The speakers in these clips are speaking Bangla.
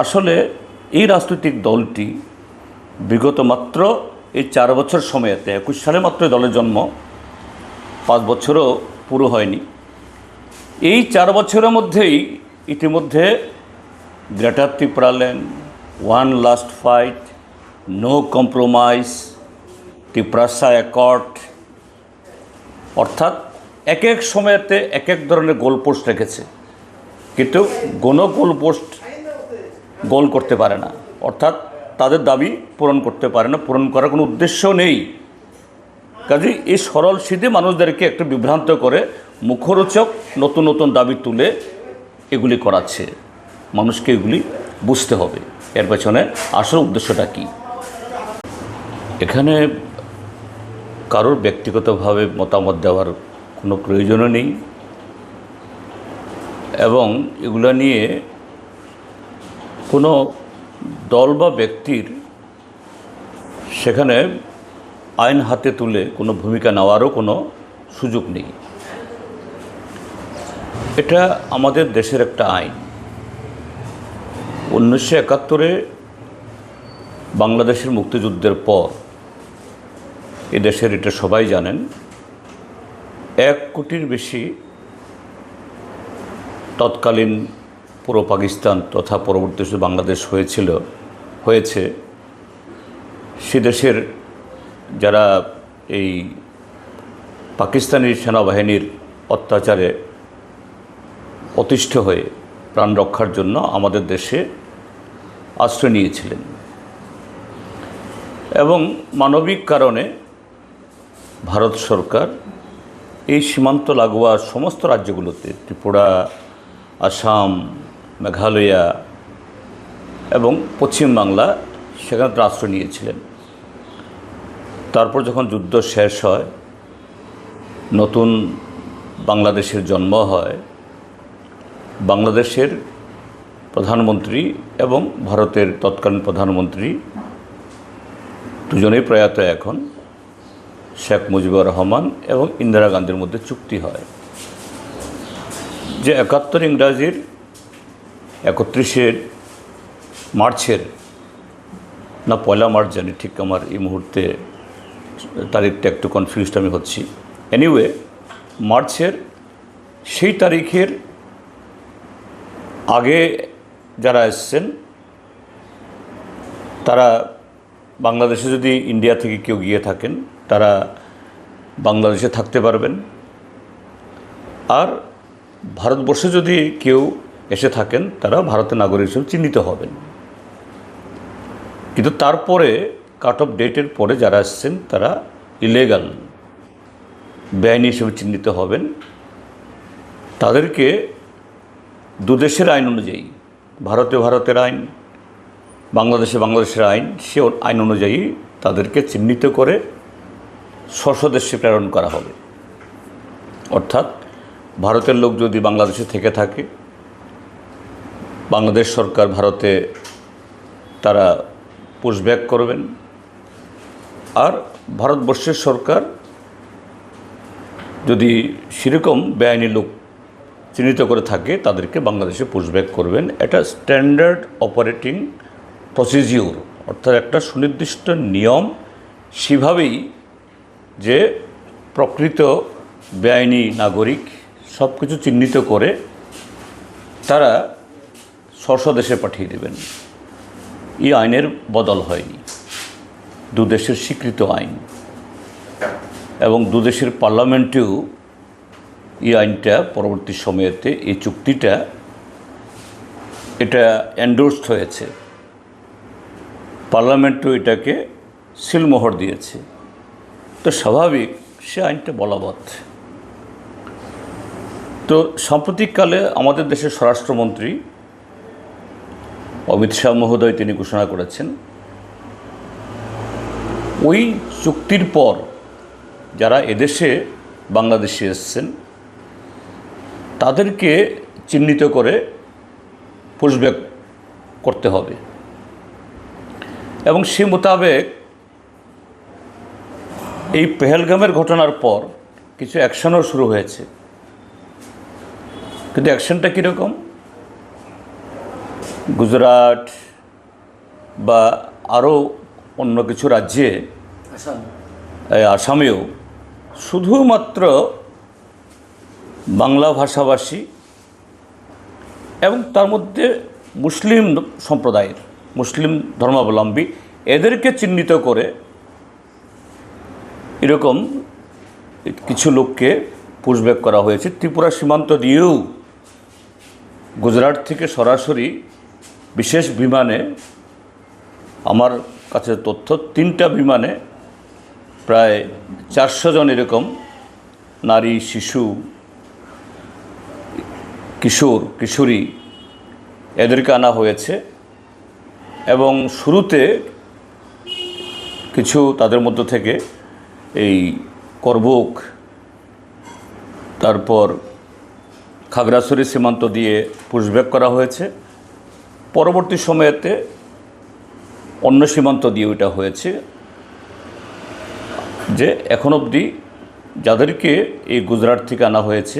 আসলে এই রাজনৈতিক দলটি বিগত মাত্র এই 4 বছর সময়েতে 21 সালে মাত্র দলের জন্ম, 5 বছরও পুরো হয়নি। এই 4 বছরের মধ্যেই ইতিমধ্যে greater Tripuraland, one last fight, no compromise, Tiprasa accord, অর্থাৎ এক এক সময়েতে এক এক ধরনের গোলপোস্ট রেখেছে, কিন্তু কোনো গোলপোস্ট গোল করতে পারে না, অর্থাৎ তাদের দাবি পূরণ করতে পারে না, পূরণ করার কোনো উদ্দেশ্য নেই। কাজেই এই সরল সিধে মানুষদেরকে একটু বিভ্রান্ত করে মুখরোচক নতুন নতুন দাবি তুলে এগুলি করাচ্ছে। মানুষকে এগুলি বুঝতে হবে এর পেছনে আসল উদ্দেশ্যটা কী। এখানে কারোর ব্যক্তিগতভাবে মতামত দেওয়ার কোনো প্রয়োজনও নেই, এবং এগুলো নিয়ে কোনো দল বা ব্যক্তির সেখানে আইন হাতে তুলে কোনো ভূমিকা নেওয়ারও কোনো সুযোগ নেই। এটা আমাদের দেশের একটা আইন। 1971-এ বাংলাদেশের মুক্তিযুদ্ধের পর এ দেশের, এটা সবাই জানেন, 1 কোটির বেশি তৎকালীন পুরো পাকিস্তান তথা পরবর্তী বাংলাদেশ হয়েছে সে দেশের যারা এই পাকিস্তানি সেনাবাহিনীর অত্যাচারে অতিষ্ঠ হয়ে প্রাণ রক্ষার জন্য আমাদের দেশে আশ্রয় নিয়েছিলেন, এবং মানবিক কারণে ভারত সরকার এই সীমান্ত লাগোয়া সমস্ত রাজ্যগুলোতে, ত্রিপুরা, আসাম, মেঘালয়া এবং পশ্চিমবাংলা, সেখানে আশ্রয় নিয়েছিলেন। তারপর যখন যুদ্ধ শেষ হয়, নতুন বাংলাদেশের জন্ম হয়, বাংলাদেশের প্রধানমন্ত্রী এবং ভারতের তৎকালীন প্রধানমন্ত্রী দুজনেই প্রয়াত এখন, শেখ মুজিবুর রহমান এবং ইন্দিরা গান্ধীর মধ্যে চুক্তি হয় যে 71 ইংরাজির 31শে মার্চের, না 1 মার্চ জানি, ঠিক আমার এই মুহূর্তে তারিখটা একটু কনফিউজড আমি হচ্ছি। এনিওয়ে, মার্চের সেই তারিখের আগে যারা এসছেন তারা বাংলাদেশে, যদি ইন্ডিয়া থেকে কেউ গিয়ে থাকেন তারা বাংলাদেশে থাকতে পারবেন, আর ভারতবর্ষে যদি কেউ এসে থাকেন তারা ভারতের নাগরিক হিসেবে চিহ্নিত হবেন। কিন্তু তারপরে কাট অফ ডেটের পরে যারা আসছেন তারা ইলিগাল, বেআইনি হিসেবে চিহ্নিত হবেন। তাদেরকে দুদেশের আইন অনুযায়ী, ভারতে ভারতের আইন, বাংলাদেশে বাংলাদেশের আইন, সে আইন অনুযায়ী তাদেরকে চিহ্নিত করে স্বদেশে প্রেরণ করা হবে। অর্থাৎ ভারতের লোক যদি বাংলাদেশে থেকে থাকে, বাংলাদেশ সরকার ভারতে তারা পুশব্যাক করবেন, আর ভারতবর্ষের সরকার যদি সেরকম বেআইনি লোক চিহ্নিত করে থাকে তাদেরকে বাংলাদেশে পুশব্যাক করবেন। এটা স্ট্যান্ডার্ড অপারেটিং প্রসিজিওর, অর্থাৎ একটা সুনির্দিষ্ট নিয়ম। সেভাবেই যে প্রকৃত বেআইনি নাগরিক সব কিছু চিহ্নিত করে তারা স্বদেশে পাঠিয়ে দেবেন। এই আইনের বদল হয়নি, দুদেশের স্বীকৃত আইন, এবং দুদেশের পার্লামেন্টেও এই আইনটা পরবর্তী সময়েতে, এই চুক্তিটা এটা এন্ডোর্সড হয়েছে, পার্লামেন্টও এটাকে সিলমোহর দিয়েছে। তো স্বাভাবিক সে আইনটা বলবৎ। তো সাম্প্রতিককালে আমাদের দেশের স্বরাষ্ট্রমন্ত্রী অমিত শাহ মহোদয় তিনি ঘোষণা করেছেন, ওই চুক্তির পর যারা এদেশে বাংলাদেশে এসছেন তাদেরকে চিহ্নিত করে পুশব্যাক করতে হবে, এবং সে মোতাবেক এই পেহেলগামের ঘটনার পর কিছু অ্যাকশনও শুরু হয়েছে। কিন্তু অ্যাকশনটা কীরকম? গুজরাট বা আরও অন্য কিছু রাজ্যে, আসামেও শুধুমাত্র বাংলা ভাষাভাষী এবং তার মধ্যে মুসলিম সম্প্রদায়ের, মুসলিম ধর্মাবলম্বী এদেরকে চিহ্নিত করে এরকম কিছু লোককে পুশব্যাক করা হয়েছে। ত্রিপুরা সীমান্ত দিয়েও গুজরাট থেকে সরাসরি বিশেষ বিমানে, আমার কাছে তথ্য 3টা বিমানে প্রায় 400 জন এরকম নারী, শিশু, কিশোর কিশোরী এদেরকে আনা হয়েছে। এবং শুরুতে কিছু তাদের মধ্য থেকে এই করবুক, তারপর খাগড়াছড়ি সীমান্ত দিয়ে পুশব্যাক করা হয়েছে। পরবর্তী সময়েতে অন্য সীমান্ত দিয়ে ওইটা হয়েছে, যে এখন অবধি যাদেরকে এই গুজরাট থেকে আনা হয়েছে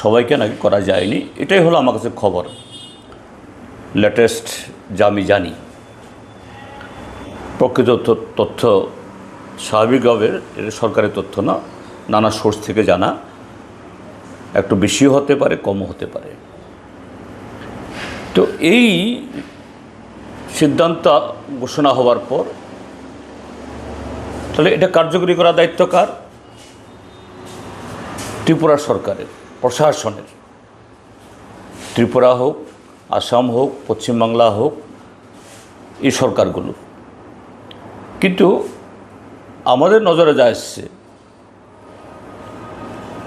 সবাইকে নাকি করা যায়নি। এটাই হলো আমার কাছে খবর, লেটেস্ট যা আমি জানি। প্রকৃত তথ্য স্বাভাবিকভাবে এটা সরকারি তথ্য না, নানা সোর্স থেকে জানা, একটু বেশিও হতে পারে, কমও হতে পারে। তো এই সিদ্ধান্ত ঘোষণা হওয়ার পর তাহলে এটা কার্যকরী করার দায়িত্ব কার? ত্রিপুরা সরকারের, প্রশাসনের। ত্রিপুরা হোক, আসাম হোক, পশ্চিমবাংলা হোক, এই সরকারগুলো। কিন্তু আমাদের নজরে যা এসছে,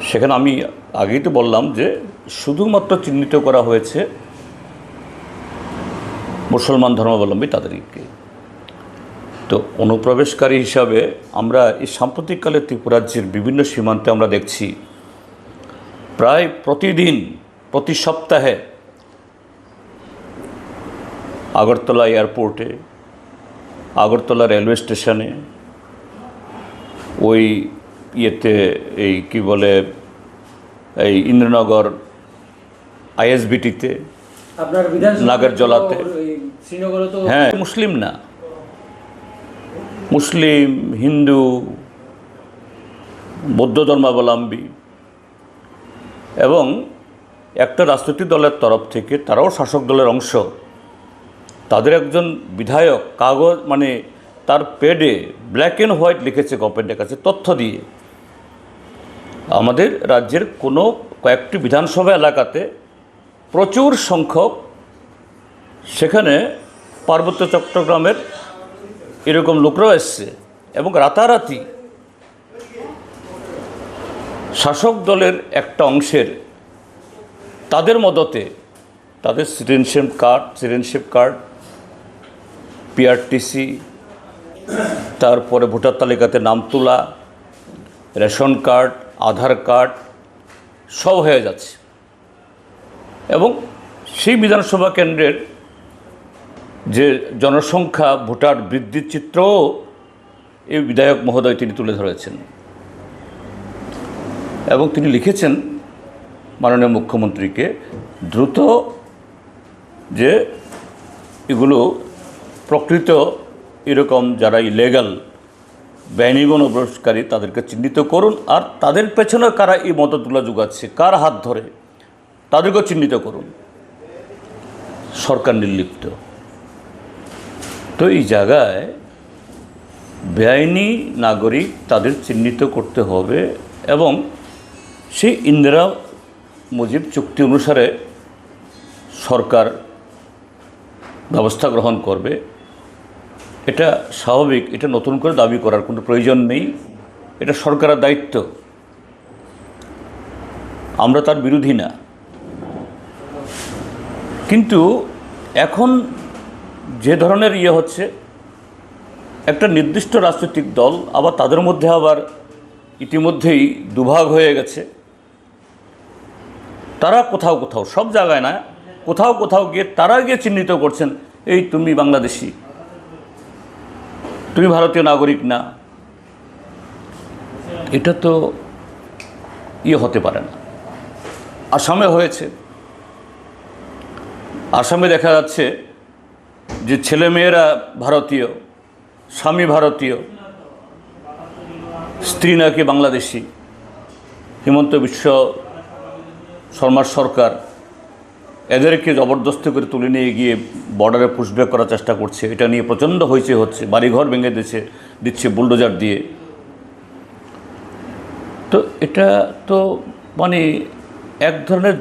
সেখানে আমি আগেই তো বললাম যে শুধুমাত্র চিহ্নিত করা হয়েছে মুসলমান ধর্মাবলম্বী তাদেরকে। তো অনুপ্রবেশকারী হিসাবে আমরা এই সাম্প্রতিককালে ত্রিপুরা রাজ্যের বিভিন্ন সীমান্তে আমরা দেখছি প্রায় প্রতিদিন, প্রতি সপ্তাহে আগরতলা এয়ারপোর্টে, আগরতলা রেলওয়ে স্টেশনে, ওই ইয়েতে এই কি বলে এই ইন্দ্রনগর আইএসবিটিতে, নাগরজলাতে, হ্যাঁ, মুসলিম না, মুসলিম, হিন্দু, বৌদ্ধ ধর্মাবলম্বী এবং একটা রাজনৈতিক দলের তরফ থেকে, তারাও শাসক দলের অংশ, তাদের একজন বিধায়ক কাগজ মানে তার পেডে ব্ল্যাক অ্যান্ড হোয়াইট লিখেছে গভর্নমেন্টের কাছে তথ্য দিয়ে, আমাদের রাজ্যের কোনো কয়েকটি বিধানসভা এলাকাতে প্রচুর সংখ্যক সেখানে পার্বত্য চট্টগ্রামের এরকম লোকরাও এসছে এবং রাতারাতি শাসক দলের একটা অংশের তাদের মদতে তাদের সিটিজেনশিপ কার্ড, পিআরটিসি, তারপরে ভোটার তালিকাতে নাম তোলা, রেশন কার্ড, আধার কার্ড সব হয়ে যাচ্ছে। এবং সেই বিধানসভা কেন্দ্রের যে জনসংখ্যা, ভোটার বৃদ্ধির চিত্রও এই বিধায়ক মহোদয় তিনি তুলে ধরেছেন এবং তিনি লিখেছেন মাননীয় মুখ্যমন্ত্রীকে দ্রুত যে এগুলো প্রকৃত এরকম যারা ইলেগাল বেআইনি অনুপ্রবেশকারী তাদেরকে চিহ্নিত করুন, আর তাদের পেছনে কারা এই মদতগুলো যোগাচ্ছে, কার হাত ধরে, তাদেরকেও চিহ্নিত করুন। সরকার নির্লিপ্ত। তো এই জায়গায় বেআইনি নাগরিক তাদের চিহ্নিত করতে হবে এবং সেই ইন্দিরা মুজিব চুক্তি অনুসারে সরকার ব্যবস্থা গ্রহণ করবে, এটা স্বাভাবিক। এটা নতুন করে দাবি করার কোনো প্রয়োজন নেই, এটা সরকারের দায়িত্ব, আমরা তার বিরোধী না। কিন্তু এখন যে ধরনের হচ্ছে, একটা নির্দিষ্ট রাজনৈতিক দল আবার তাদের মধ্যে আবার ইতিমধ্যেই দুভাগ হয়ে গেছে। তারা কোথাও কোথাও, সব জায়গায় না, কোথাও কোথাও গিয়ে তারা গিয়ে চিহ্নিত করছেন, এই তুমি বাংলাদেশি, তুমি ভারতীয় নাগরিক না। এটা তো হতে পারে না। আসামে হয়েছে, আসামে দেখা যাচ্ছে যে ছেলেমেয়েরা ভারতীয়, স্বামী ভারতীয়, স্ত্রী নাকি বাংলাদেশি, হিমন্ত বিশ্ব শর্মার সরকার এদেরকে জবরদস্তি করে তুলে নিয়ে গিয়ে বর্ডারে পুশব্যাক করার চেষ্টা করছে। এটা নিয়ে প্রচণ্ড হইচই হচ্ছে, বাড়িঘর ভেঙে দিচ্ছে বুলডোজার দিয়ে। তো এটা তো মানে এক ধরনের